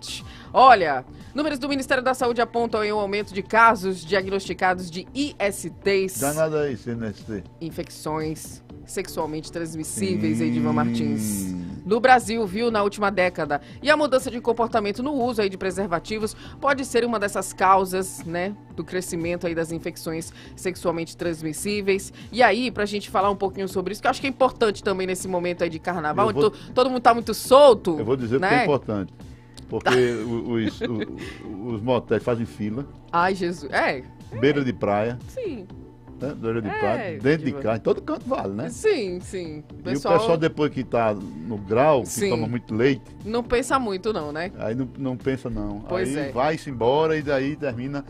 verdade. Olha, números do Ministério da Saúde apontam aí um aumento de casos diagnosticados de ISTs. Danada aí, CNST. Infecções sexualmente transmissíveis, Edivan Martins. No Brasil, viu, na última década. E a mudança de comportamento no uso aí de preservativos pode ser uma dessas causas, né, do crescimento aí das infecções sexualmente transmissíveis. E aí, pra gente falar um pouquinho sobre isso, que eu acho que é importante também nesse momento aí de carnaval, onde todo mundo tá muito solto. Eu vou dizer, né, que é importante. Porque os motéis fazem fila. Ai, Jesus. Beira de praia. Sim. Né? Beira de praia, dentro de casa, em todo canto vale, né? Sim, sim. E o pessoal depois que tá no grau, que toma muito leite... Não pensa muito não, né? Aí não pensa não. Pois aí vai-se embora e daí termina...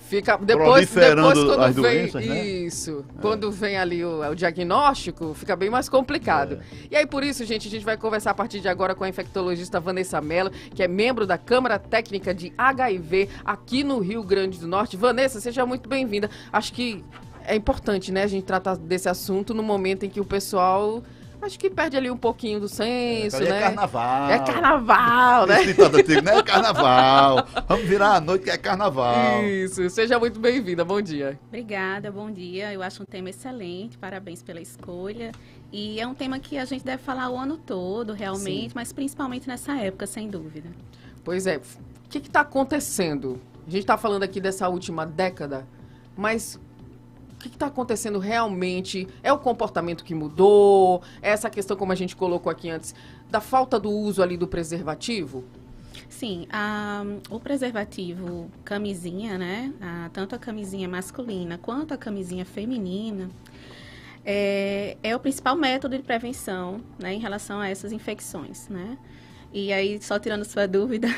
Fica depois quando as vem doenças, né? Isso, quando vem ali o diagnóstico, fica bem mais complicado. E aí por isso, gente, a gente vai conversar a partir de agora com a infectologista Vanessa Mello, que é membro da Câmara Técnica de HIV aqui no Rio Grande do Norte. Vanessa, seja muito bem-vinda. Acho que é importante, né, a gente tratar desse assunto no momento em que o pessoal... Acho que perde ali um pouquinho do senso, né? É carnaval. É carnaval, né? Esse ditado antigo, né? É carnaval. Vamos virar a noite que é carnaval. Isso. Seja muito bem-vinda. Bom dia. Obrigada, bom dia. Eu acho um tema excelente. Parabéns pela escolha. E é um tema que a gente deve falar o ano todo, realmente, sim, mas principalmente nessa época, sem dúvida. Pois é. O que está acontecendo? A gente está falando aqui dessa última década, mas... O que está acontecendo realmente? É o comportamento que mudou? É essa questão, como a gente colocou aqui antes, da falta do uso ali do preservativo? Sim, o preservativo camisinha, né? Tanto a camisinha masculina quanto a camisinha feminina, é o principal método de prevenção, né, em relação a essas infecções, né? E aí, só tirando sua dúvida,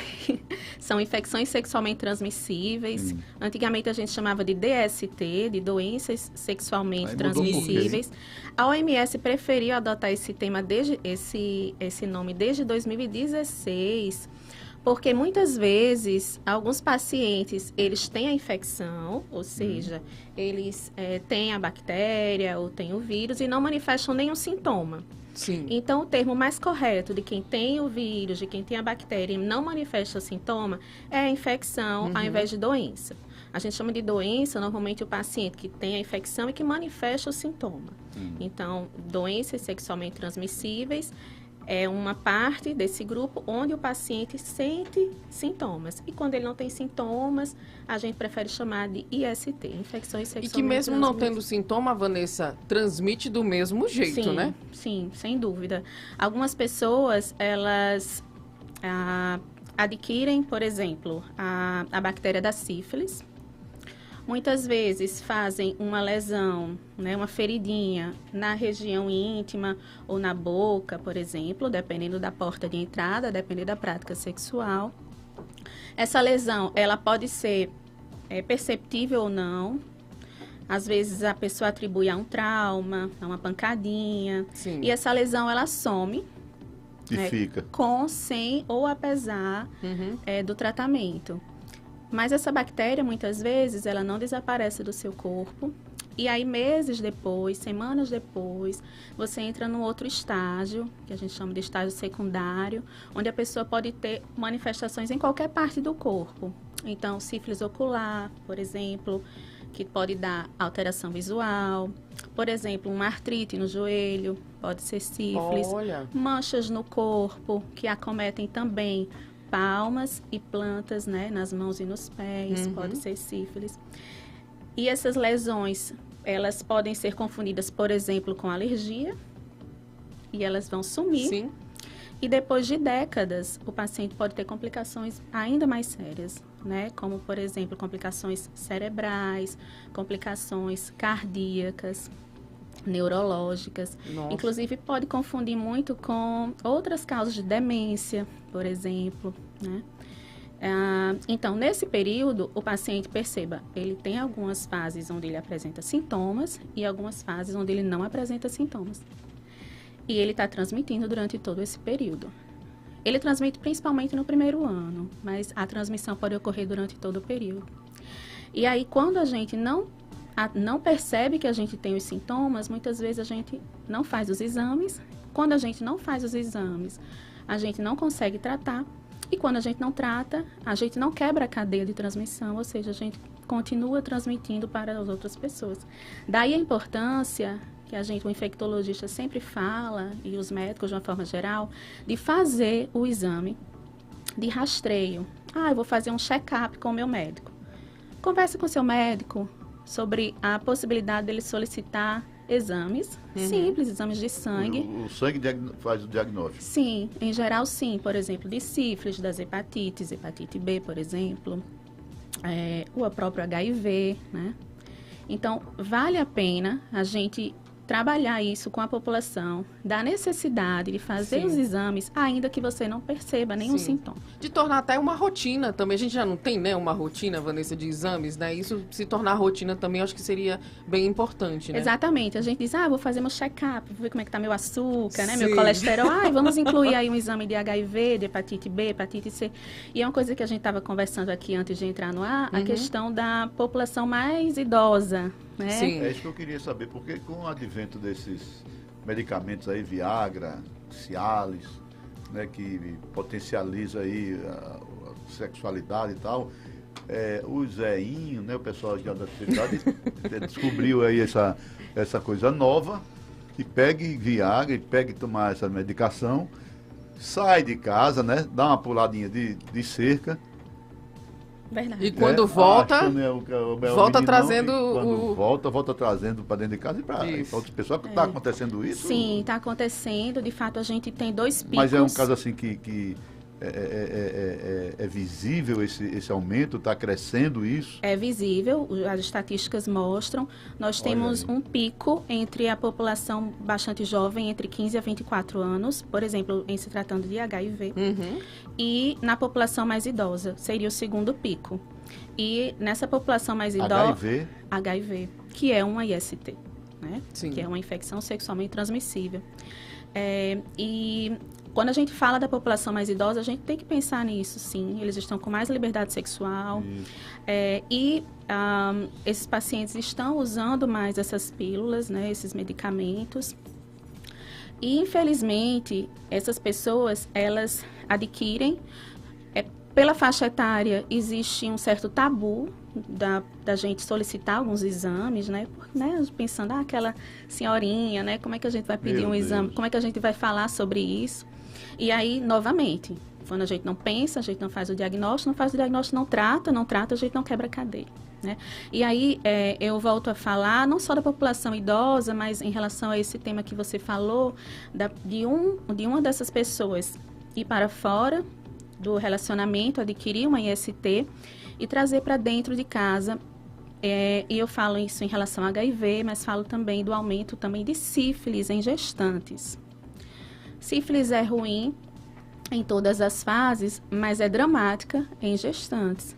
são infecções sexualmente transmissíveis. Antigamente a gente chamava de DST, de doenças sexualmente transmissíveis. A OMS preferiu adotar esse tema esse nome desde 2016, porque muitas vezes alguns pacientes eles têm a infecção, ou seja, eles têm a bactéria ou têm o vírus e não manifestam nenhum sintoma. Sim. Então, o termo mais correto de quem tem o vírus, de quem tem a bactéria e não manifesta sintoma, é a infecção ao invés de doença. A gente chama de doença, normalmente, o paciente que tem a infecção e que manifesta o sintoma. Então, doenças sexualmente transmissíveis é uma parte desse grupo onde o paciente sente sintomas. E quando ele não tem sintomas, a gente prefere chamar de IST, infecções sexualmente transmissíveis. E que mesmo não tendo sintoma, Vanessa, transmite do mesmo jeito, né? Sim, sem dúvida. Algumas pessoas, elas adquirem, por exemplo, a bactéria da sífilis. Muitas vezes fazem uma lesão, né, uma feridinha na região íntima ou na boca, por exemplo, dependendo da porta de entrada, dependendo da prática sexual. Essa lesão, ela pode ser perceptível ou não. Às vezes a pessoa atribui a um trauma, a uma pancadinha. Sim. E essa lesão, ela some. E fica. Com, sem ou apesar do tratamento. Mas essa bactéria, muitas vezes, ela não desaparece do seu corpo. E aí, meses depois, semanas depois, você entra num outro estágio, que a gente chama de estágio secundário, onde a pessoa pode ter manifestações em qualquer parte do corpo. Então, sífilis ocular, por exemplo, que pode dar alteração visual. Por exemplo, uma artrite no joelho, pode ser sífilis. Olha. Manchas no corpo, que acometem também palmas e plantas, né, nas mãos e nos pés, pode ser sífilis. E essas lesões, elas podem ser confundidas, por exemplo, com alergia, e elas vão sumir. Sim. E depois de décadas, o paciente pode ter complicações ainda mais sérias, né, como, por exemplo, complicações cerebrais, complicações cardíacas, neurológicas. Nossa. Inclusive, pode confundir muito com outras causas de demência, por exemplo, né? Então, nesse período, o paciente, perceba, ele tem algumas fases onde ele apresenta sintomas e algumas fases onde ele não apresenta sintomas. E ele está transmitindo durante todo esse período. Ele transmite principalmente no primeiro ano, mas a transmissão pode ocorrer durante todo o período. E aí, quando a gente não percebe que a gente tem os sintomas, muitas vezes a gente não faz os exames. Quando a gente não faz os exames, a gente não consegue tratar. E quando a gente não trata, a gente não quebra a cadeia de transmissão, ou seja, a gente continua transmitindo para as outras pessoas. Daí a importância que o infectologista sempre fala, e os médicos de uma forma geral, de fazer o exame de rastreio. Eu vou fazer um check-up com o meu médico. Converse com o seu médico sobre a possibilidade dele solicitar exames simples, exames de sangue. O sangue faz o diagnóstico? Sim, em geral sim. Por exemplo, de sífilis, das hepatites, hepatite B, por exemplo, o próprio HIV, né? Então, vale a pena a gente trabalhar isso com a população, da necessidade de fazer os exames, ainda que você não perceba nenhum sintoma. De tornar até uma rotina também. A gente já não tem, né, uma rotina, Vanessa, de exames, né? Isso se tornar rotina também, eu acho que seria bem importante, né? Exatamente. A gente diz, vou fazer meu check-up, vou ver como é que tá meu açúcar, né, meu colesterol. Vamos incluir aí um exame de HIV, de hepatite B, hepatite C. E é uma coisa que a gente estava conversando aqui antes de entrar no ar, a questão da população mais idosa, né? Sim. É isso que eu queria saber, porque com o advento desses medicamentos aí, Viagra, Cialis, né, que potencializa aí a sexualidade e tal, o Zéinho, né, o pessoal já da atividade descobriu aí essa coisa nova, que pegue Viagra, pegue tomar essa medicação, sai de casa, né, dá uma puladinha de cerca. Verdade. E quando volta, volta trazendo volta trazendo para dentro de casa e para outras pessoas. Está acontecendo isso? Sim, está acontecendo. De fato, a gente tem 2 picos. Mas é um caso assim que é visível esse aumento? Está crescendo isso? É visível, as estatísticas mostram. Nós temos um pico entre a população bastante jovem, entre 15 a 24 anos, por exemplo, em se tratando de HIV. E na população mais idosa, seria o segundo pico. E nessa população mais idosa... HIV, que é uma IST, né? Sim. Que é uma infecção sexualmente transmissível. E quando a gente fala da população mais idosa, a gente tem que pensar nisso, sim. Eles estão com mais liberdade sexual. Esses pacientes estão usando mais essas pílulas, né? Esses medicamentos. E, infelizmente, essas pessoas, elas adquirem... Pela faixa etária, existe um certo tabu da gente solicitar alguns exames, né? Pensando, aquela senhorinha, né? Como é que a gente vai pedir um exame? Como é que a gente vai falar sobre isso? E aí, novamente, quando a gente não pensa, a gente não faz o diagnóstico, não trata, a gente não quebra a cadeia, né? E aí, eu volto a falar, não só da população idosa, mas em relação a esse tema que você falou, de uma dessas pessoas ir para fora do relacionamento, adquirir uma IST e trazer para dentro de casa. E eu falo isso em relação a HIV, mas falo também do aumento também de sífilis em gestantes. Sífilis é ruim em todas as fases, mas é dramática em gestantes.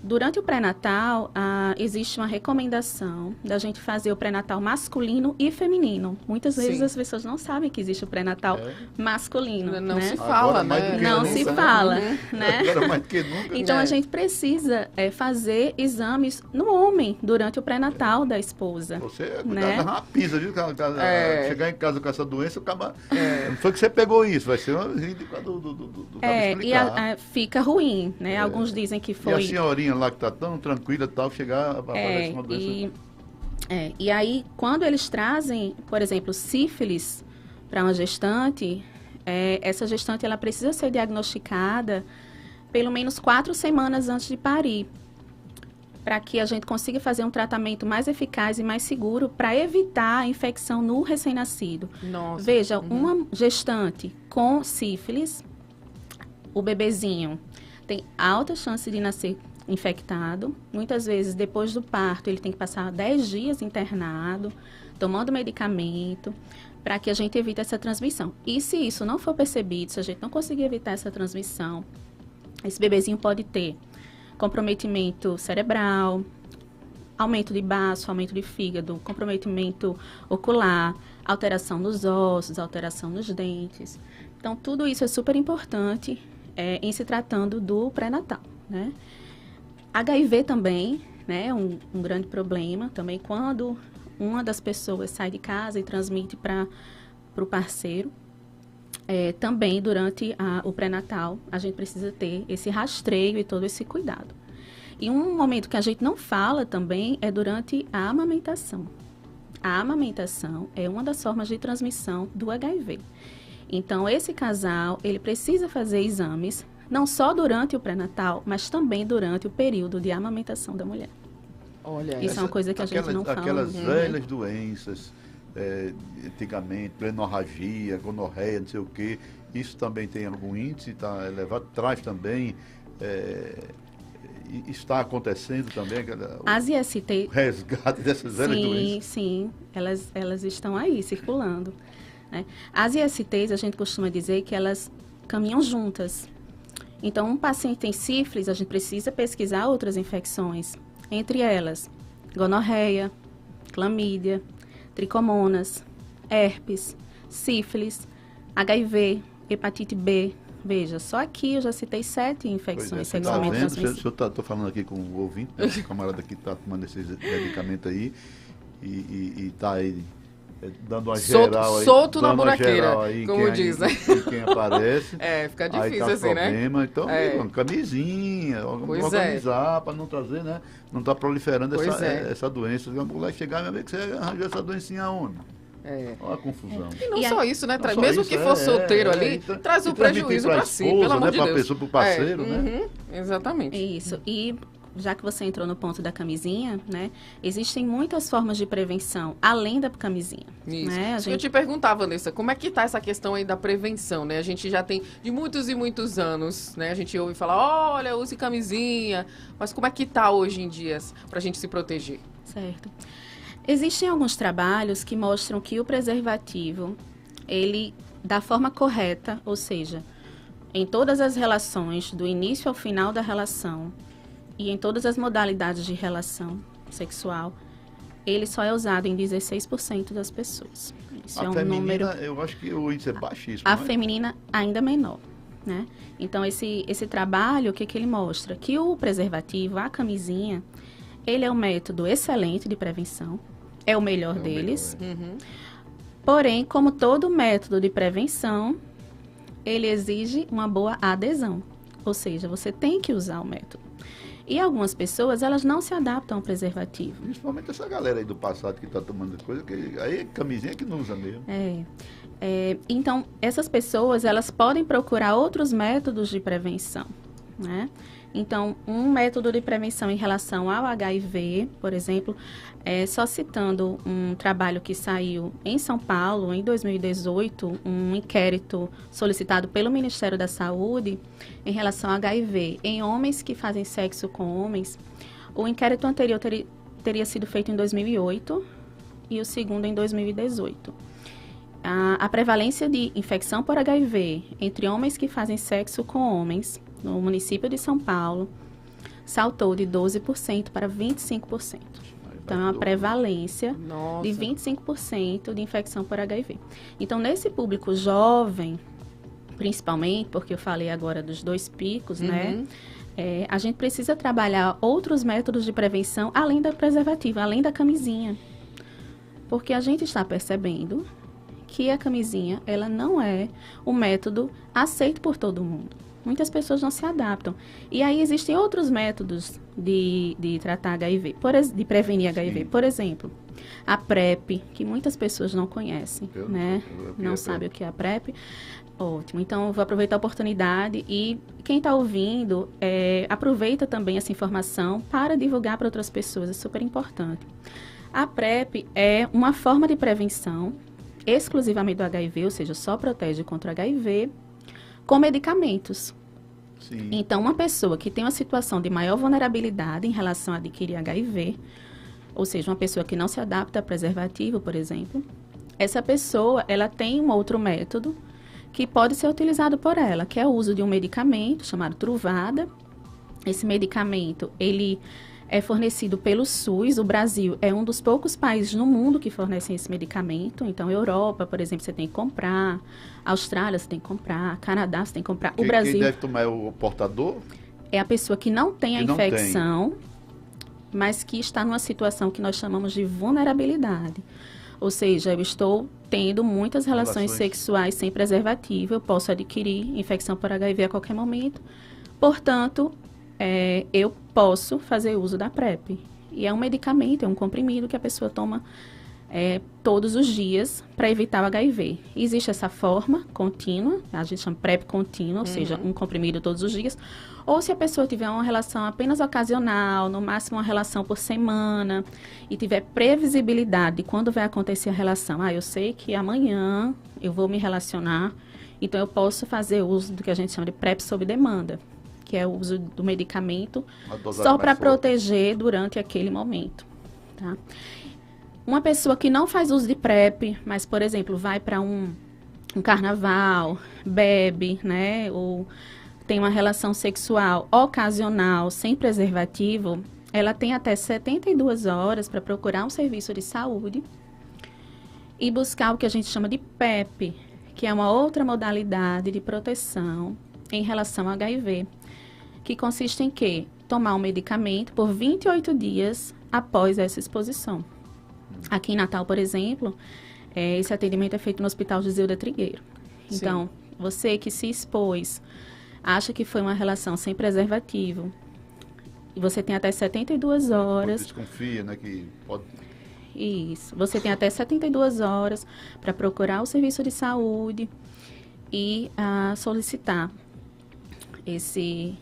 Durante o pré-natal, existe uma recomendação da gente fazer o pré-natal masculino e feminino. Muitas vezes as pessoas não sabem que existe o pré-natal masculino. Não, né? se fala, né? Não se fala, né? Agora mais do que nunca. Então, a gente precisa fazer exames no homem durante o pré-natal da esposa. Você né? dá uma pisa, viu? Chegar em casa com essa doença, acaba... Não foi que você pegou isso, vai ser uma ridícula do e fica ruim, né? Alguns dizem que foi... E a senhorinha lá que está tão tranquila tal, chegar a aparecer uma doença... E aí, quando eles trazem, por exemplo, sífilis para uma gestante, essa gestante ela precisa ser diagnosticada pelo menos 4 semanas antes de parir, para que a gente consiga fazer um tratamento mais eficaz e mais seguro para evitar a infecção no recém-nascido. Veja, uma gestante com sífilis, o bebezinho tem alta chance de nascer infectado. Muitas vezes, depois do parto, ele tem que passar 10 dias internado, tomando medicamento, para que a gente evite essa transmissão. E se isso não for percebido, se a gente não conseguir evitar essa transmissão, esse bebezinho pode ter comprometimento cerebral, aumento de baço, aumento de fígado, comprometimento ocular, alteração nos ossos, alteração nos dentes. Então, tudo isso é super importante em se tratando do pré-natal, né? HIV também, né, um grande problema também quando uma das pessoas sai de casa e transmite para o parceiro. também durante o pré-natal, a gente precisa ter esse rastreio e todo esse cuidado. E um momento que a gente não fala também é durante a amamentação. A amamentação é uma das formas de transmissão do HIV. Então, esse casal, ele precisa fazer exames, não só durante o pré-natal, mas também durante o período de amamentação da mulher. Olha, isso é uma coisa que a gente não fala. Aquelas velhas doenças, antigamente, plenorragia, gonorreia, não sei o quê, isso também tem algum índice, está elevado, traz também, está acontecendo também as IST, o resgate dessas velhas doenças. Sim, elas estão aí, circulando. Né? As ISTs, a gente costuma dizer que elas caminham juntas. Então, um paciente tem sífilis, a gente precisa pesquisar outras infecções, entre elas, gonorreia, clamídia, tricomonas, herpes, sífilis, HIV, hepatite B. Veja, só aqui eu já citei 7 infecções sexualmente transmissíveis. Estou falando aqui com o ouvinte, o camarada que está tomando esses medicamentos aí e está aí dando uma geral aí. Solto na buraqueira, aí, como diz, né? Quem aparece. Fica difícil aí tá assim, problema, né? Então, camisinha, organizar para não trazer, né? Não está proliferando essa doença. Vai chegar, meu amigo, você arranjou essa doencinha onde? Olha a confusão. E não só isso, né? Mesmo que for solteiro ali, traz o prejuízo para si, pelo amor de Deus. Para a pessoa, para o parceiro, né? Exatamente. Isso. E já que você entrou no ponto da camisinha, né? Existem muitas formas de prevenção, além da camisinha. Isso. Né? Eu te perguntava, Vanessa, como é que tá essa questão aí da prevenção, né? A gente já tem de muitos e muitos anos, né? A gente ouve falar, olha, use camisinha. Mas como é que tá hoje em dia pra gente se proteger? Certo. Existem alguns trabalhos que mostram que o preservativo, ele, da forma correta, ou seja, em todas as relações, do início ao final da relação, e em todas as modalidades de relação sexual, ele só é usado em 16% das pessoas. Isso é um número... eu acho que o índice é baixíssimo. A feminina ainda menor, né? Então, esse trabalho, o que ele mostra? Que o preservativo, a camisinha, ele é um método excelente de prevenção, é o melhor deles. Porém, como todo método de prevenção, ele exige uma boa adesão. Ou seja, você tem que usar o método. E algumas pessoas, elas não se adaptam ao preservativo. Principalmente essa galera aí do passado que está tomando coisa, que aí camisinha que não usa mesmo. Então, essas pessoas, elas podem procurar outros métodos de prevenção, né? Então, um método de prevenção em relação ao HIV, por exemplo, só citando um trabalho que saiu em São Paulo, em 2018, um inquérito solicitado pelo Ministério da Saúde em relação ao HIV em homens que fazem sexo com homens. O inquérito anterior teria sido feito em 2008 e o segundo em 2018. A prevalência de infecção por HIV entre homens que fazem sexo com homens no município de São Paulo saltou de 12% para 25%. Então, é uma prevalência de 25% de infecção por HIV. Então, nesse público jovem, principalmente, porque eu falei agora dos 2 picos, né? A gente precisa trabalhar outros métodos de prevenção além da preservativa, além da camisinha. Porque a gente está percebendo que a camisinha, ela não é um método aceito por todo mundo. Muitas pessoas não se adaptam. E aí existem outros métodos de tratar HIV, de prevenir HIV. Sim. Por exemplo, a PrEP, que muitas pessoas não conhecem, né? Não sabem o que é a PrEP. Ótimo. Então, eu vou aproveitar a oportunidade e quem está ouvindo, aproveita também essa informação para divulgar para outras pessoas. É super importante. A PrEP é uma forma de prevenção exclusivamente do HIV, ou seja, só protege contra o HIV, com medicamentos. Sim. Então, uma pessoa que tem uma situação de maior vulnerabilidade em relação a adquirir HIV, ou seja, uma pessoa que não se adapta a preservativo, por exemplo, essa pessoa, ela tem um outro método que pode ser utilizado por ela, que é o uso de um medicamento chamado Truvada. Esse medicamento, ele é fornecido pelo SUS. O Brasil é um dos poucos países no mundo que fornecem esse medicamento. Então, Europa, por exemplo, você tem que comprar. Austrália, você tem que comprar. Canadá, você tem que comprar. O Brasil... Quem deve tomar é o portador? É a pessoa que não tem a infecção, mas que está numa situação que nós chamamos de vulnerabilidade. Ou seja, eu estou tendo muitas relações sexuais sem preservativo, eu posso adquirir infecção por HIV a qualquer momento. Portanto, eu posso fazer uso da PrEP. E é um medicamento, é um comprimido que a pessoa toma todos os dias para evitar o HIV. Existe essa forma contínua, a gente chama PrEP contínua, ou seja, um comprimido todos os dias. Ou se a pessoa tiver uma relação apenas ocasional, no máximo uma relação por semana, e tiver previsibilidade de quando vai acontecer a relação. Eu sei que amanhã eu vou me relacionar, então eu posso fazer uso do que a gente chama de PrEP sob demanda, que é o uso do medicamento só para proteger durante aquele momento, tá? Uma pessoa que não faz uso de PrEP, mas, por exemplo, vai para um carnaval, bebe, né, ou tem uma relação sexual ocasional, sem preservativo, ela tem até 72 horas para procurar um serviço de saúde e buscar o que a gente chama de PEP, que é uma outra modalidade de proteção em relação ao HIV, que consiste em quê? Tomar um medicamento por 28 dias após essa exposição. Aqui em Natal, por exemplo, esse atendimento é feito no Hospital Gisilda Trigueiro. Então, você que se expôs, acha que foi uma relação sem preservativo, e você tem até 72 horas... Desconfia, né, que pode... Isso. Você tem até 72 horas para procurar o serviço de saúde e solicitar esse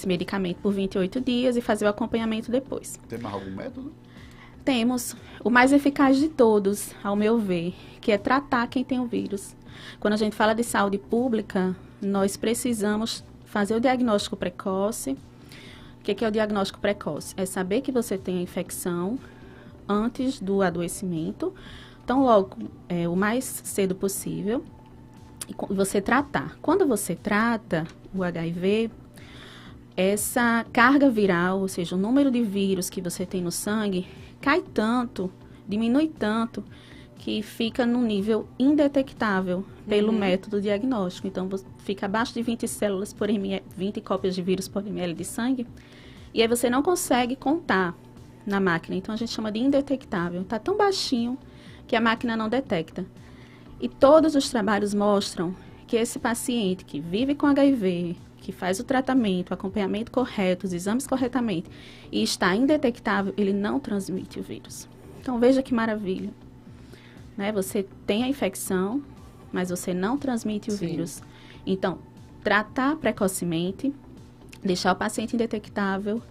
medicamento por 28 dias e fazer o acompanhamento depois. Tem mais algum método? Temos o mais eficaz de todos, ao meu ver, que é tratar quem tem o vírus. Quando a gente fala de saúde pública, nós precisamos fazer o diagnóstico precoce. O que é o diagnóstico precoce? É saber que você tem a infecção antes do adoecimento, então logo, o mais cedo possível, e você tratar. Quando você trata o HIV, essa carga viral, ou seja, o número de vírus que você tem no sangue, cai tanto, diminui tanto, que fica num nível indetectável pelo método diagnóstico. Então, fica abaixo de 20 células por ml, 20 cópias de vírus por ml de sangue, e aí você não consegue contar na máquina. Então, a gente chama de indetectável. Está tão baixinho que a máquina não detecta. E todos os trabalhos mostram que esse paciente que vive com HIV, que faz o tratamento, o acompanhamento correto, os exames corretamente, e está indetectável, ele não transmite o vírus. Então, veja que maravilha. Né? Você tem a infecção, mas você não transmite o vírus. Então, tratar precocemente, deixar o paciente indetectável,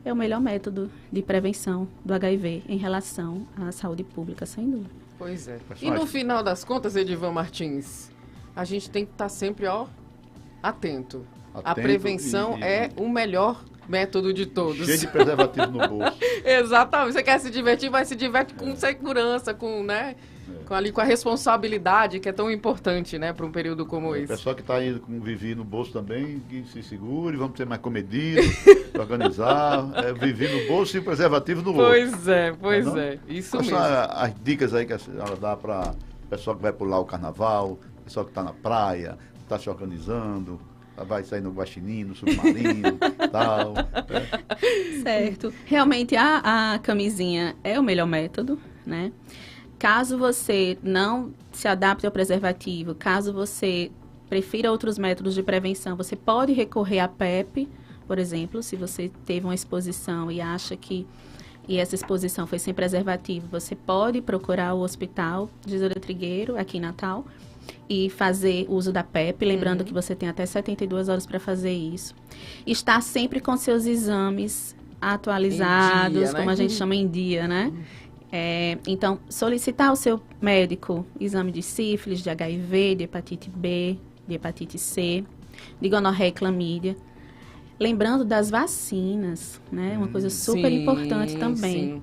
é o melhor método de prevenção do HIV em relação à saúde pública, sem dúvida. Pois é. E no final das contas, Edivan Martins, a gente tem que estar sempre, atento. A prevenção é o melhor método de todos. Cheio de preservativo no bolso. Exatamente. Você quer se divertir, mas se diverte com segurança, com a responsabilidade que é tão importante, né, para um período como esse. O pessoal que está aí com o Vivi no bolso também, que se segure, vamos ser mais comedidos, organizar, Vivi no bolso e preservativo no outro. Pois é. Isso mesmo. As dicas aí que a senhora dá para o pessoal que vai pular o carnaval, o pessoal que está na praia, está se organizando, vai sair no guaxinim, no submarino e tal. Certo. Realmente, a camisinha é o melhor método, né? Caso você não se adapte ao preservativo, caso você prefira outros métodos de prevenção, você pode recorrer à PEP, por exemplo, se você teve uma exposição e acha que essa exposição foi sem preservativo, você pode procurar o Hospital Gisilda Trigueiro, aqui em Natal, e fazer uso da PEP, lembrando que você tem até 72 horas para fazer isso. Estar sempre com seus exames atualizados, dia, né? como a gente chama em dia, né? Então, solicitar ao seu médico exame de sífilis, de HIV, de hepatite B, de hepatite C, de gonorreia e clamídia. Lembrando das vacinas, né? Uma coisa super importante também.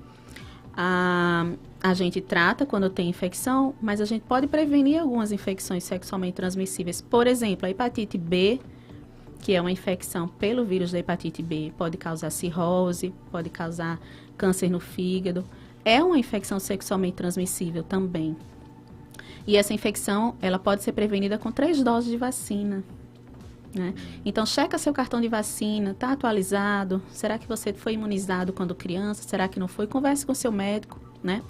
A gente trata quando tem infecção, mas a gente pode prevenir algumas infecções sexualmente transmissíveis. Por exemplo, a hepatite B, que é uma infecção pelo vírus da hepatite B, pode causar cirrose, pode causar câncer no fígado. É uma infecção sexualmente transmissível também. E essa infecção, ela pode ser prevenida com 3 doses de vacina, né? Então, checa seu cartão de vacina, está atualizado? Será que você foi imunizado quando criança? Será que não foi? Converse com seu médico, né?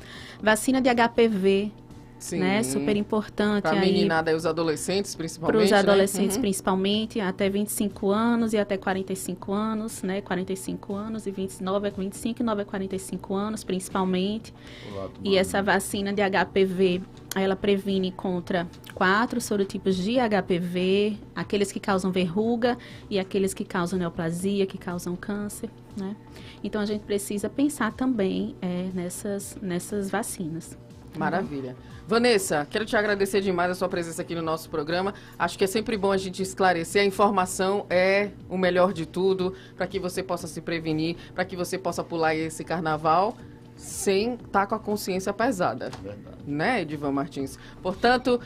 Vacina de HPV, Sim. né? Super importante. Para a aí meninada e os adolescentes, principalmente. para os adolescentes, né? principalmente, até 25 anos e até 45 anos, né? 45 anos e 29 a 25 e 9 a 45 anos, principalmente. Olá, E essa vacina de HPV, ela previne contra 4 sorotipos de HPV, aqueles que causam verruga e aqueles que causam neoplasia, que causam câncer, né? Então, a gente precisa pensar também nessas vacinas. Maravilha. Vanessa, quero te agradecer demais a sua presença aqui no nosso programa. Acho que é sempre bom a gente esclarecer. A informação é o melhor de tudo, para que você possa se prevenir, para que você possa pular esse carnaval sem estar com a consciência pesada. Verdade. Né, Edivan Martins? Portanto,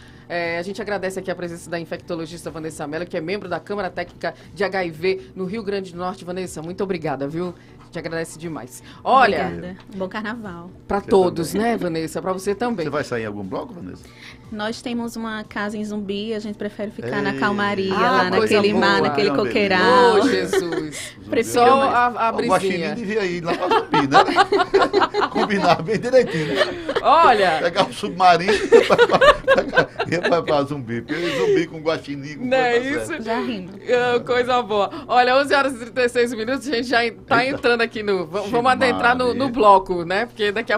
a gente agradece aqui a presença da infectologista Vanessa Mello, que é membro da Câmara Técnica de HIV no Rio Grande do Norte. Vanessa, muito obrigada, viu? A gente agradece demais. Olha, Obrigada. Bom carnaval. para Você todos, também. né, Vanessa? Para você também. Você vai sair em algum bloco, Vanessa? Nós temos uma casa em Zumbi, a gente prefere ficar na Ei. calmaria, Ah, lá coisa naquele mar, boa. naquele Não, beleza. coqueiral. Ô, Jesus. Prefiro Só mais. a O Guaxinim brisinha. devia ir lá pra Zumbi, né? Combinar bem direitinho, né? Olha, Pegar o submarino e ia pra Zumbi. Porque Zumbi com Guaxinim, com não é coisa isso? certa. Já rimos. Coisa boa. Olha, 11 horas e 36 minutos, a gente já tá Eita. entrando aqui no... Vamos Ximaria. adentrar no bloco, né? Porque daqui a